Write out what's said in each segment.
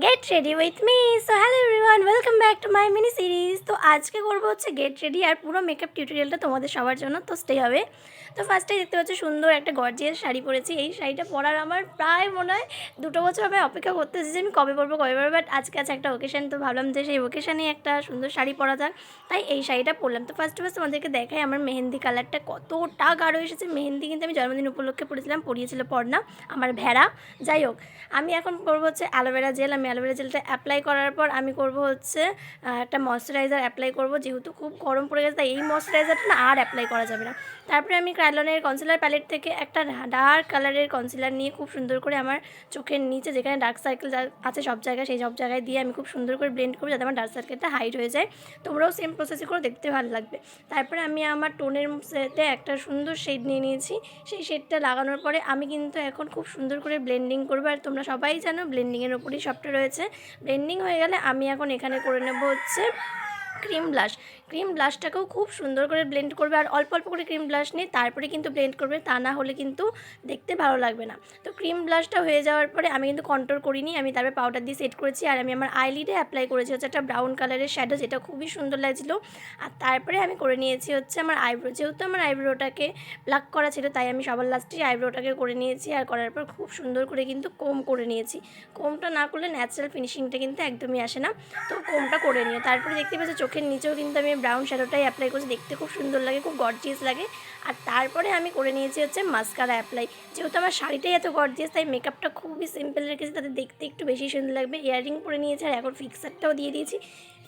Get ready with me. So hello everyone, welcome back to my mini series. তো আজকে করবো হচ্ছে get ready, আর পুরো মেকআপ টিউটোরিয়ালটা তোমাদের সবার জন্য তো স্টে হবে। তো ফার্স্টেই দেখতে পাচ্ছি সুন্দর একটা গর্জিয়াস শাড়ি পরেছি। এই শাড়িটা পরার আমার প্রায় মনে হয় 2 বছর আমি অপেক্ষা করতেছি যে আমি কবে পরবো বাট আজকে আছে একটা ওকেশন, তো ভাবলাম যে সেই ওকেশানে একটা সুন্দর শাড়ি পরা যাক, তাই এই শাড়িটা পরলাম। তো ফার্স্ট তোমাদেরকে দেখাই আমার মেহেন্দি কালারটা কতটা গাঢ় এসেছে। মেহেন্দি কিন্তু আমি জন্মদিন উপলক্ষে পরিয়েছিল পর্ণা, আমার ভেড়া। যাই হোক, আমি এখন করবো হচ্ছে অ্যালোভেরা জেল। আমি অ্যালোভেরা জেলটা অ্যাপ্লাই করার পর আমি করবো হচ্ছে একটা ময়শ্চারাইজার অ্যাপ্লাই করবো, যেহেতু খুব গরম পড়ে গেছে তাই এই ময়শ্চারাইজারটা না আর অ্যাপ্লাই করা যাবে না। তারপরে আমি ক্রায়োলনের কনসিলার প্যালেট থেকে একটা ডার্ক কালারের কনসিলার নিয়ে খুব সুন্দর করে আমার চোখের নিচে যেখানে ডার্ক সার্কেল আছে সব জায়গায়, সেই সব জায়গায় দিয়ে আমি খুব সুন্দর করে ব্লেন্ড করবো যাতে আমার ডার্ক সার্কেলটা হাইড হয়ে যায়। তোমরাও সেম প্রসেসে করে দেখতে ভালো লাগবে। তারপরে আমি আমার টোনের সেটে একটা সুন্দর শেড নিয়ে নিয়েছি। সেই শেডটা লাগানোর পরে আমি কিন্তু এখন খুব সুন্দর করে ব্লেন্ডিং করবো। আর তোমরা সবাই জানো ব্লেন্ডিংয়ের ওপরই সবটা রয়েছে। ব্লেন্ডিং হয়ে গেলে আমি এখন এখানে করে নেব হচ্ছে ক্রিম ব্লাশটাকেও খুব সুন্দর করে ব্লেন্ড করবে। আর অল্প অল্প করে ক্রিম ব্লাশ নিয়ে তারপরে কিন্তু ব্লেন্ড করবে, তা না হলে কিন্তু দেখতে ভালো লাগবে না। তো ক্রিম ব্লাশটা হয়ে যাওয়ার পরে আমি কিন্তু কন্ট্রোল করিনি, আমি তারপরে পাউডার দিয়ে সেট করেছি। আর আমি আমার আইলিডে অ্যাপ্লাই করেছি হচ্ছে একটা ব্রাউন কালারের শ্যাডো, যেটা খুবই সুন্দর লাগছিল। আর তারপরে আমি করে নিয়েছি হচ্ছে আমার আইব্রো, যেহেতু আমার আইব্রোটাকে প্লাক করা ছিল তাই আমি সবার লাস্টে আইব্রোটাকে করে নিয়েছি। আর করার পর খুব সুন্দর করে কিন্তু কোম করে নিয়েছি। কোমটা না করলে ন্যাচারাল ফিনিশিংটা কিন্তু একদমই আসে না, তো কোমটা করে নিয়ে তারপরে দেখতে পাচ্ছি চোখের নিচেও কিন্তু আমি ব্রাউন শ্যাডোটাই অ্যাপ্লাই করছি, দেখতে খুব সুন্দর লাগে, খুব গর্জিয়াস লাগে। আর তারপরে আমি করে নিয়েছি হচ্ছে মাস্কারা অ্যাপ্লাই। যেহেতু আমার শাড়িটাই এত গর্জিয়াস তাই মেকআপটা খুবই সিম্পল রেখেছি, তাতে দেখতে একটু বেশি সুন্দর লাগবে। ইয়াররিং পরে নিয়েছি আর এখন ফিক্সারটাও দিয়ে দিয়েছি।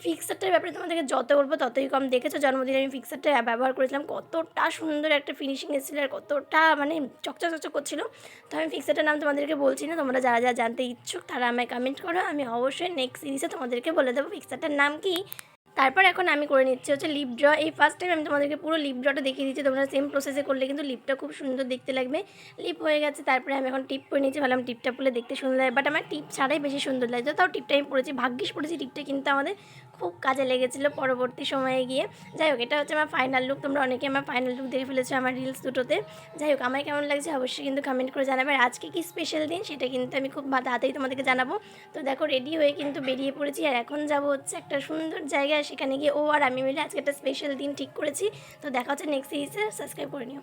ফিক্সারটার ব্যাপারে তোমাদেরকে যত বলবো ততই কম। দেখেছো জন্মদিনে আমি ফিক্সারটা ব্যবহার করেছিলাম, কতটা সুন্দর একটা ফিনিশিং এসেছিলো আর কতটা মানে চকচক চকচক করছিলো। তো আমি ফিক্সারটার নাম তোমাদেরকে বলছি না, তোমরা যারা যারা জানতে ইচ্ছুক তারা আমায় কমেন্ট করো, আমি অবশ্যই নেক্সট সিরিজে তোমাদেরকে বলে দেবো ফিক্সারটার নাম কি। তারপর এখন আমি করে নিচ্ছি হচ্ছে লিপ ড্র। এই ফার্স্ট টাইম আমি তোমাদেরকে পুরো লিপ ড্রটা দেখিয়ে দিচ্ছি, তোমরা সেম প্রসেসে করলে কিন্তু লিপটা খুব সুন্দর দেখতে লাগবে। লিপ হয়ে গেছে, তারপরে আমি এখন টিপ করে নিয়েছি, ভাবলাম টিপটা পরলে দেখতে সুন্দর লাগে, বাট আমার টিপ ছাড়াই বেশি সুন্দর লাগছে। তাও টিপটা আমি পরেছি, ভাগ্যিস পরেছি, টিপটা কিন্তু আমাদের খুব কাজে লেগেছিলো পরবর্তী সময়ে গিয়ে। যাই হোক, এটা হচ্ছে আমার ফাইনাল লুক। তোমরা অনেকে আমার ফাইনাল লুক দেখে ফেলেছো আমার রিলস দুটোতে। যাই হোক, আমার কেমন লাগছে অবশ্যই কিন্তু কমেন্ট করে জানাবে। আর আজকে কি স্পেশাল দিন সেটা কিন্তু আমি খুব তাড়াতাড়ি তোমাদেরকে জানাবো। তো দেখো রেডি হয়ে কিন্তু বেরিয়ে পড়েছি, আর এখন যাবো হচ্ছে একটা সুন্দর জায়গায়, সেখানে গিয়ে ও আর আমি মিলে আজকে একটা স্পেশাল দিন ঠিক করেছি। তো দেখা হচ্ছে নেক্সট সিরিজে, সাবস্ক্রাইব করে নিও।